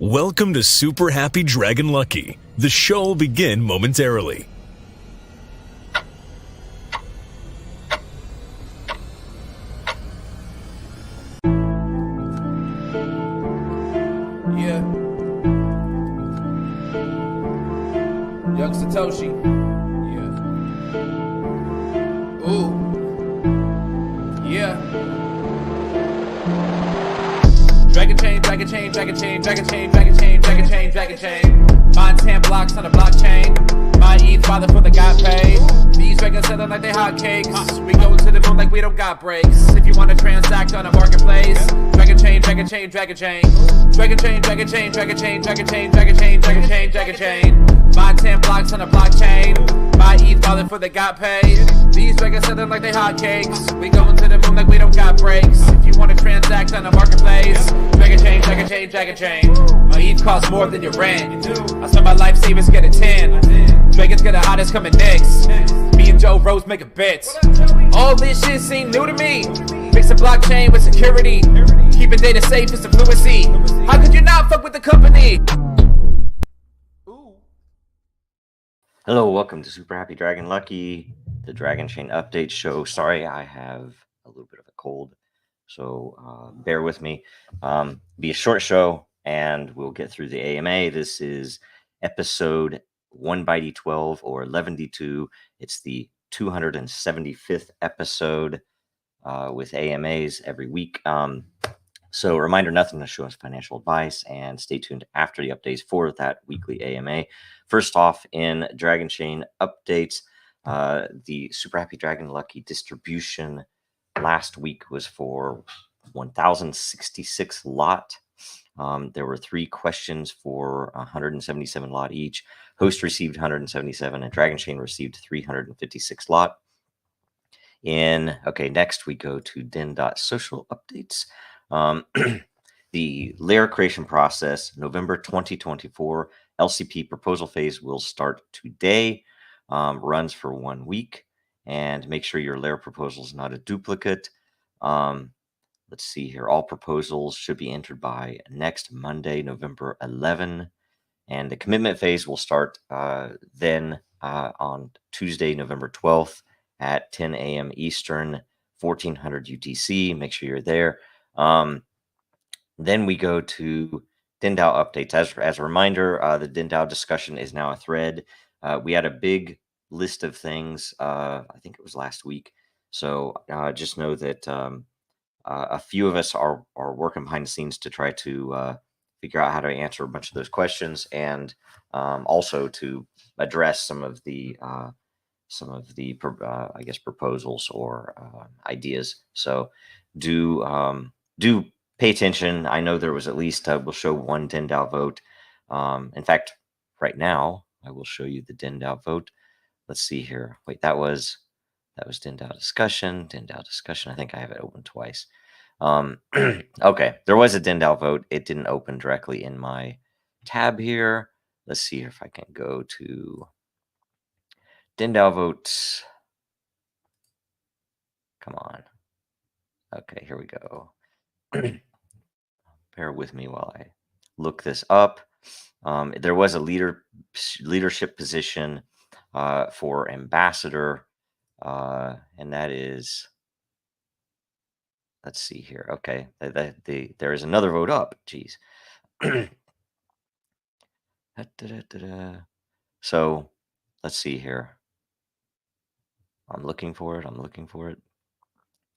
Welcome to Super Happy Dragon Lucky. The show will begin momentarily. Yeah. Young Satoshi. Yeah. Ooh. Yeah. Dragonchain, Dragonchain, Dragonchain, Dragonchain, Dragonchain, Dragonchain, Dragonchain. Mine 10 blocks on the blockchain. My ETH father for the got paid. These dragons selling like they hotcakes. We go to the moon like we don't got breaks. If you want to transact on a marketplace, Dragonchain, Dragonchain, Dragonchain. Dragonchain, Dragonchain, Dragonchain, Dragonchain, Dragonchain, Dragonchain, Dragonchain. Mine 10 blocks on the blockchain. My ETH father for the got paid. These dragons selling like they hotcakes. We going to the moon like we don't got breaks. If you want to transact on a marketplace, Dragonchain, Dragonchain, Dragonchain. My ETH costs more than your rent. I spend my life savings get a 10. Dragons get the hottest coming next. Me and Joe Rose make a bet. All this shit seem new to me. Mix a blockchain with security. Keeping data safe is fluency. How could you not fuck with the company? Hello, welcome to Super Happy Dragon Lucky, the Dragonchain update show. Sorry, I have a little bit of a cold, so bear with me. Be a short show, and we'll get through the AMA. This is episode 1/12 or 11D2. It's the 275th episode with AMAs every week. So a reminder, nothing to show us financial advice, and stay tuned after the updates for that weekly AMA. First off, in Dragonchain updates, the Super Happy Dragon Lucky distribution last week was for 1,066 lot. There were 3 questions for 177 lot each. Host received 177 and Dragonchain received 356 lot. Next we go to Den.Social updates. The layer creation process, November 2024, LCP proposal phase will start today, runs for 1 week, and make sure your layer proposal is not a duplicate. Let's see here. All proposals should be entered by next Monday, November 11, and the commitment phase will start then on Tuesday, November 12th at 10 a.m. Eastern, 1400 UTC. Make sure you're there. Then we go to DINDAO updates. As a reminder, the DINDAO discussion is now a thread. We had a big list of things, I think it was last week. So just know that a few of us are working behind the scenes to try to figure out how to answer a bunch of those questions, and also to address some of the I guess proposals or ideas. So do pay attention. I know there was at least we'll show 1 DINDAO vote. In fact, right now I will show you the DINDAO vote. Let's see here. Wait, that was DINDAO discussion. DINDAO discussion. I think I have it open twice. Okay, there was a DINDAO vote. It didn't open directly in my tab here. Let's see if I can go to DINDAO votes. Come on. Okay, here we go. Bear with me while I look this up. There was a leadership position for ambassador, and that is, let's see here. Okay, there is another vote up. Jeez. So let's see here. I'm looking for it.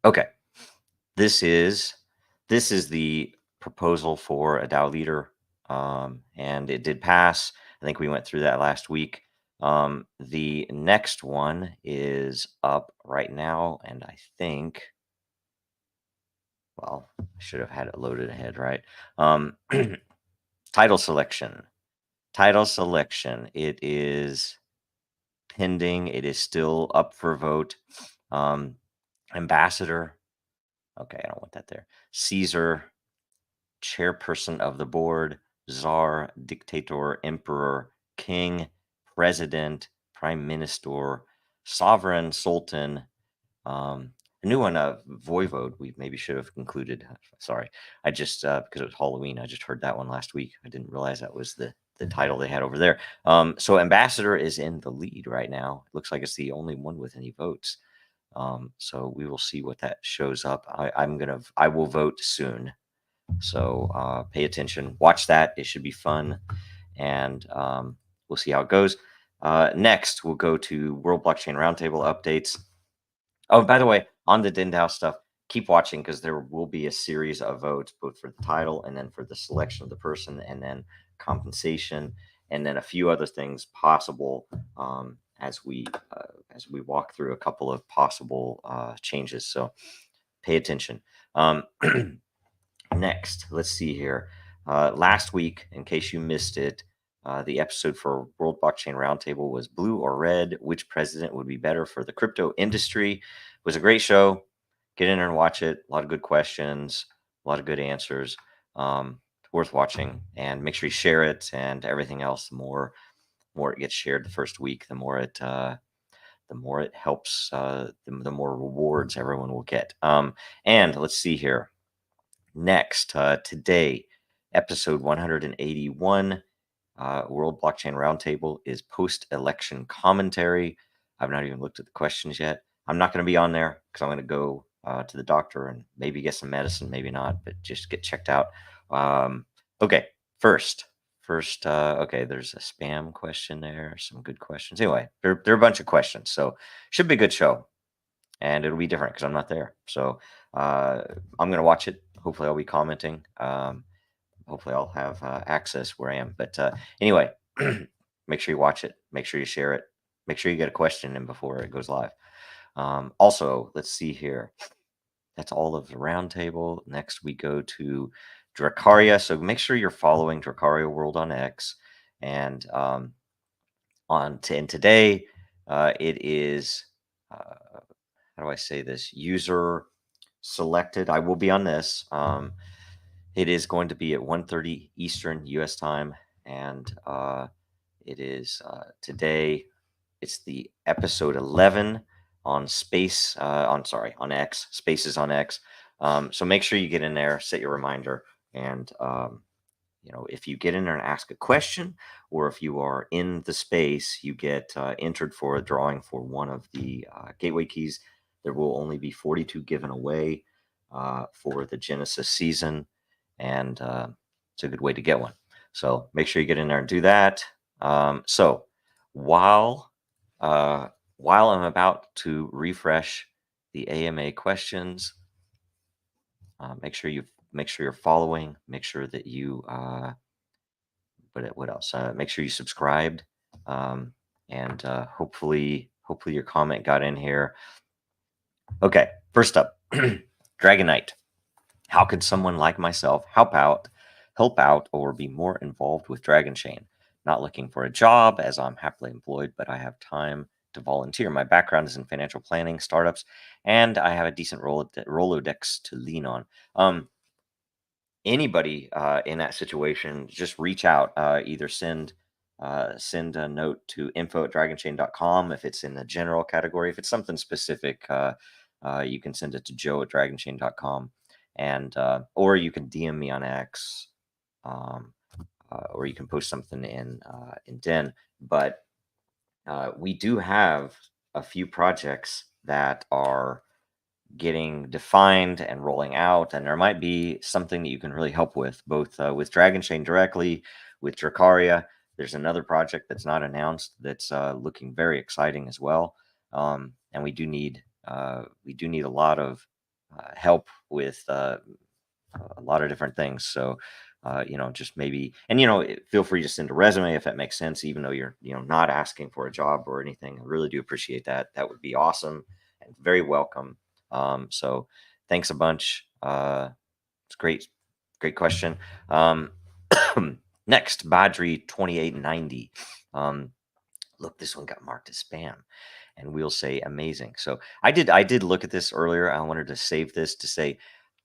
Okay, this is the proposal for a DAO leader, and it did pass. I think we went through that last week. The next one is up right now, and I think, well, I should have had it loaded ahead, right? Title selection. It is pending. It is still up for vote. Ambassador. Okay, I don't want that there. Caesar, chairperson of the board, czar, dictator, emperor, king, president, prime minister, sovereign, sultan, A new one, Voivode, we maybe should have included. Sorry, I just because it was Halloween, I just heard that one last week. I didn't realize that was the title they had over there. So Ambassador is in the lead right now. It looks like it's the only one with any votes. So we will see what that shows up. I will vote soon. So pay attention, watch that. It should be fun, and we'll see how it goes. Next, we'll go to World Blockchain Roundtable updates. Oh, by the way, on the Den.DAO stuff, keep watching because there will be a series of votes, both for the title and then for the selection of the person, and then compensation, and then a few other things possible as we walk through a couple of possible changes. So pay attention. Next, let's see here. Last week, in case you missed it, the episode for World Blockchain Roundtable was blue or red. Which president would be better for the crypto industry? It was a great show. Get in there and watch it. A lot of good questions, a lot of good answers. Worth watching, and make sure you share it and everything else. The more it gets shared the first week, the more it helps. The more rewards everyone will get. And let's see here. Next, today, episode 181, World Blockchain Roundtable is post-election commentary. I've not even looked at the questions yet. I'm not going to be on there because I'm going to go to the doctor and maybe get some medicine, maybe not, but just get checked out. Okay, first, okay, there's a spam question there, some good questions. Anyway, there are a bunch of questions, so should be a good show, and it'll be different because I'm not there. So I'm going to watch it. Hopefully I'll be commenting. Hopefully I'll have access where I am. But anyway, make sure you watch it. Make sure you share it. Make sure you get a question in before it goes live. Also, let's see here. That's all of the roundtable. Next, we go to DRAKARIA. So make sure you're following DRAKARIA World on X. And today, it is, how do I say this? User selected. I will be on this. It is going to be at 1:30 Eastern US time, and it is today. It's the episode 11 on Space. On X. Spaces on X. So make sure you get in there, set your reminder, and if you get in there and ask a question, or if you are in the space, you get entered for a drawing for one of the gateway keys. There will only be 42 given away for the Genesis season, and it's a good way to get one. So make sure you get in there and do that. So while I'm about to refresh the AMA questions, make sure you're following. Make sure that you what else? Make sure you subscribed, and hopefully your comment got in here. Okay, first up, Dragonite. How could someone like myself help out, or be more involved with Dragonchain? Not looking for a job, as I'm happily employed, but I have time to volunteer. My background is in financial planning, startups, and I have a decent Rolodex to lean on. Anybody in that situation, just reach out. Either send a note to info@dragonchain.com if it's in the general category. If it's something specific, you can send it to joe@dragonchain.com. And or you can DM me on X, or you can post something in Den. But we do have a few projects that are getting defined and rolling out, and there might be something that you can really help with, both with Dragonchain directly, with DRAKARIA. There's another project that's not announced that's looking very exciting as well, and we do need a lot of help with a lot of different things. So just maybe, and feel free to send a resume if that makes sense, even though you're not asking for a job or anything. I really do appreciate that. That would be awesome and very welcome. So thanks a bunch. It's great question. Next, Badri 2890. Look, this one got marked as spam, and we'll say amazing. So I did look at this earlier. I wanted to save this to say,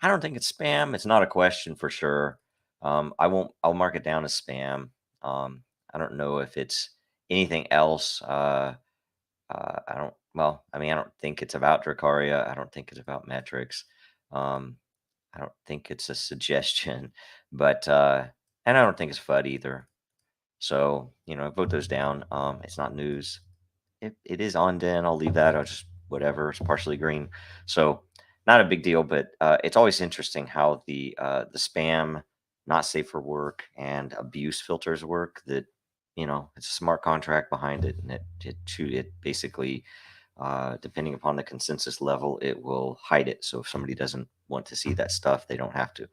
I don't think it's spam. It's not a question for sure. I'll mark it down as spam. I don't know if it's anything else. well, I mean, I don't think it's about Dracaria. I don't think it's about metrics. Um, I don't think it's a suggestion, but and I don't think it's FUD either. So, vote those down. It's not news. It is on Den. I'll leave that. I'll just whatever. It's partially green, so not a big deal. But it's always interesting how the spam, not safe for work, and abuse filters work. That it's a smart contract behind it, and it basically, depending upon the consensus level, it will hide it. So if somebody doesn't want to see that stuff, they don't have to.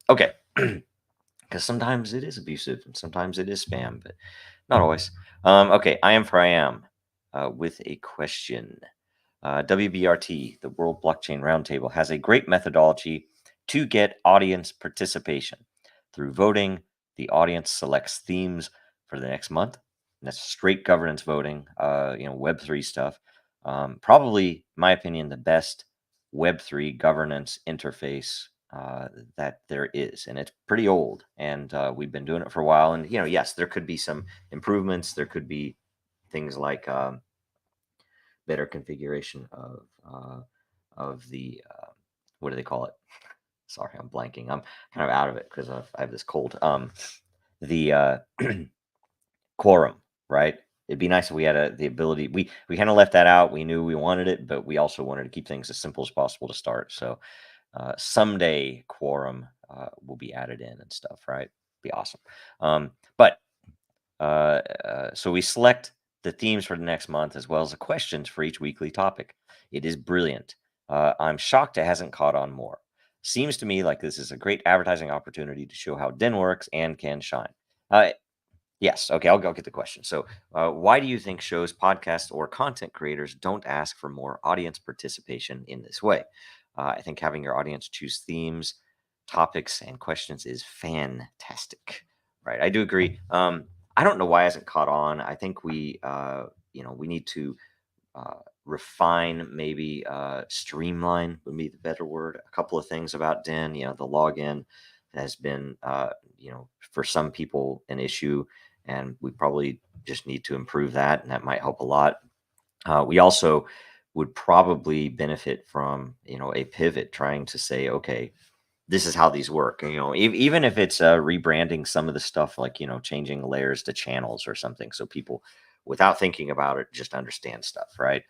Okay. Because sometimes it is abusive and sometimes it is spam, but not always. Okay, I am for I am with a question. WBRT, the World Blockchain Roundtable, has a great methodology to get audience participation. Through voting, the audience selects themes for the next month. And that's straight governance voting, Web3 stuff. Probably, in my opinion, the best Web3 governance interface that there is, and it's pretty old, and we've been doing it for a while. And yes, there could be some improvements. There could be things like better configuration of the what do they call it? Sorry, I'm blanking. I'm kind of out of it because I have this cold. The quorum, right? It'd be nice if we had the ability. We kind of left that out. We knew we wanted it, but we also wanted to keep things as simple as possible to start. So someday quorum will be added in and stuff, right? Be awesome. But so we select the themes for the next month as well as the questions for each weekly topic. It is brilliant. I'm shocked it hasn't caught on more. Seems to me like this is a great advertising opportunity to show how Den works and can shine. Yes. Okay. I'll get the question. So, why do you think shows, podcasts, or content creators don't ask for more audience participation in this way? I think having your audience choose themes, topics, and questions is fantastic. Right. I do agree. I don't know why it hasn't caught on. I think we need to refine, maybe streamline would be the better word. A couple of things about Den. The login has been, for some people an issue, and we probably just need to improve that, and that might help a lot. We also would probably benefit from, a pivot, trying to say, okay, this is how these work. Even if it's rebranding some of the stuff, like, changing layers to channels or something, so people, without thinking about it, just understand stuff, right?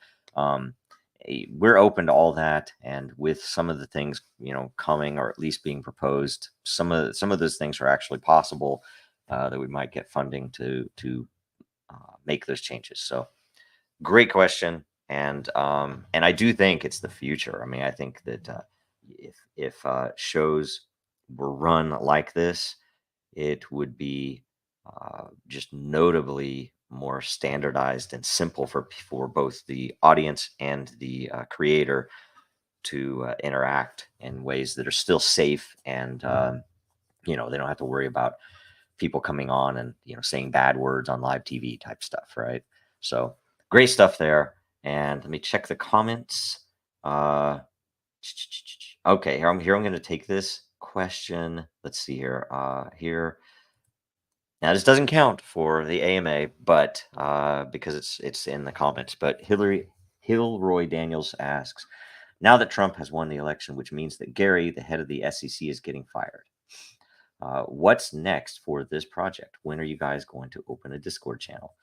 We're open to all that, and with some of the things, coming, or at least being proposed, some of those things are actually possible, that we might get funding to make those changes. So, great question, and I do think it's the future. I mean, I think that if shows were run like this, it would be just notably more standardized and simple for both the audience and the creator to interact in ways that are still safe, and they don't have to worry about people coming on and saying bad words on live TV type stuff, right? So great stuff there. And let me check the comments. Okay, here I'm going to take this question. Let's see here. Here. Now this doesn't count for the AMA, but because it's in the comments. But Hilroy Daniels asks, now that Trump has won the election, which means that Gary, the head of the SEC, is getting fired, what's next for this project? When are you guys going to open a Discord channel?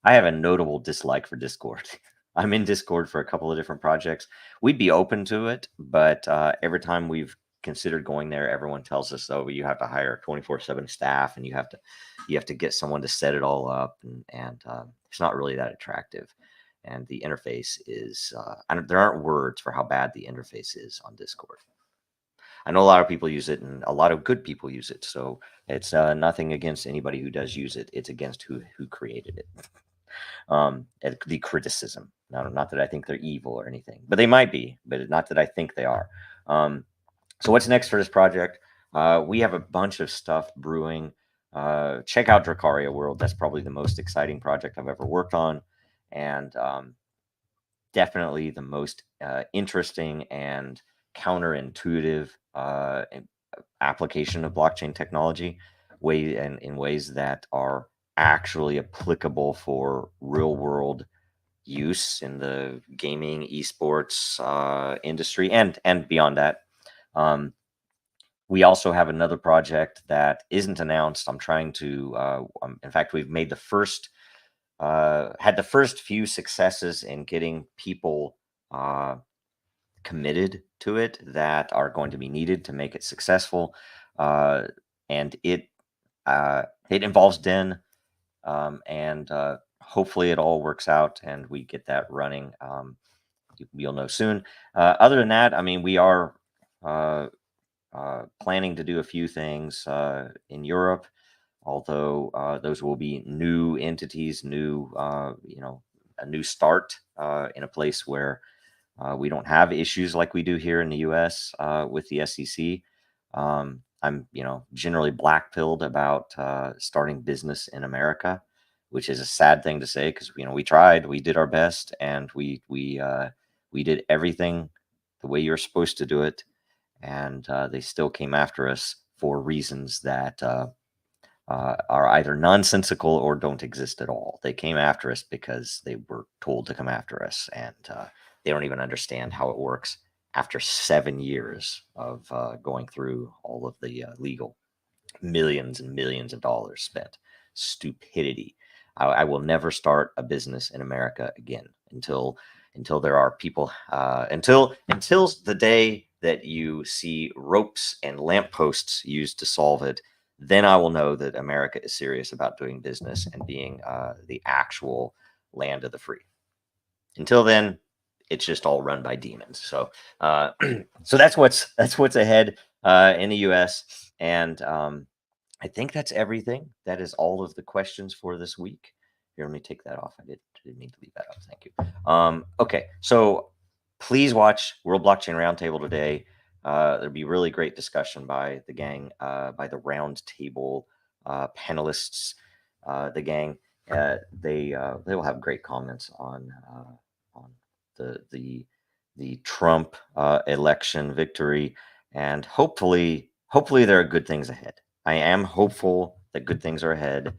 I have a notable dislike for Discord. I'm in Discord for a couple of different projects. We'd be open to it, but every time we've considered going there, everyone tells us, oh, you have to hire 24/7 staff, and you have to get someone to set it all up, and it's not really that attractive. And the interface is there aren't words for how bad the interface is on Discord. I know a lot of people use it, and a lot of good people use it. So it's nothing against anybody who does use it. It's against who created it. The criticism. Not that I think they're evil or anything, but they might be. But not that I think they are. So what's next for this project? We have a bunch of stuff brewing. Check out Drakaria World. That's probably the most exciting project I've ever worked on, and definitely the most interesting and counterintuitive application of blockchain technology, in ways that are actually applicable for real world use in the gaming, esports industry, and beyond that. We also have another project that isn't announced. I'm trying to, in fact, we've made the first, had the first few successes in getting people committed to it that are going to be needed to make it successful. And it involves Den, and hopefully it all works out and we get that running. You'll know soon. Other than that, I mean, we are planning to do a few things in Europe, although those will be new entities, new, a new start in a place where we don't have issues like we do here in the U.S. With the SEC. I'm, generally black-pilled about starting business in America, which is a sad thing to say because, we tried, we did our best, and we did everything the way you're supposed to do it. And they still came after us for reasons that are either nonsensical or don't exist at all. They came after us because they were told to come after us, and they don't even understand how it works after 7 years of going through all of the legal millions and millions of dollars spent. Stupidity. I will never start a business in America again until there are people, until the day that you see ropes and lampposts used to solve it. Then I will know that America is serious about doing business and being the actual land of the free. Until then, it's just all run by demons. So, so that's what's ahead in the U.S. And I think that's everything. That is all of the questions for this week. Here, let me take that off. I didn't mean to leave that up. Thank you. Okay, so please watch World Blockchain Roundtable today. There'll be really great discussion by the gang, by the roundtable panelists. The gang, they will have great comments on the Trump election victory, and hopefully there are good things ahead. I am hopeful that good things are ahead.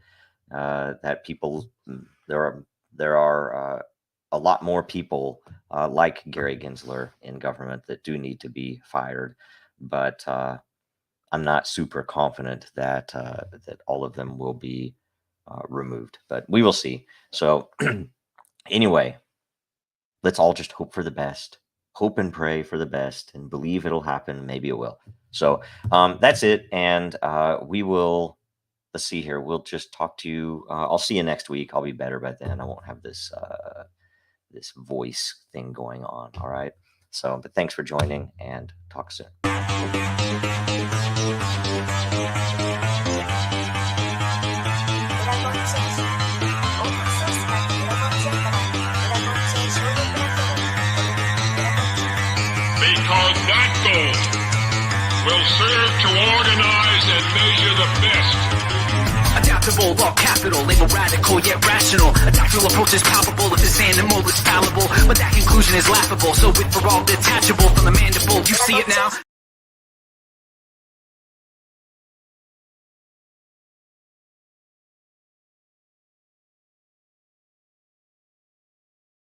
That people, there are a lot more people like Gary Gensler in government that do need to be fired, but I'm not super confident that that all of them will be removed. But we will see. So anyway, let's all just hope for the best, hope and pray for the best, and believe it'll happen. Maybe it will. So that's it, and we will. Let's see here. We'll just talk to you. I'll see you next week. I'll be better by then. I won't have this this voice thing going on. All right. So, but thanks for joining, and talk soon. Because that goal will serve to organize and measure the best. Adaptable, all capital, label radical yet rational. A tactical approach is palpable if this animal is fallible, but that conclusion is laughable. So withdraw detachable from the mandible, you see it now.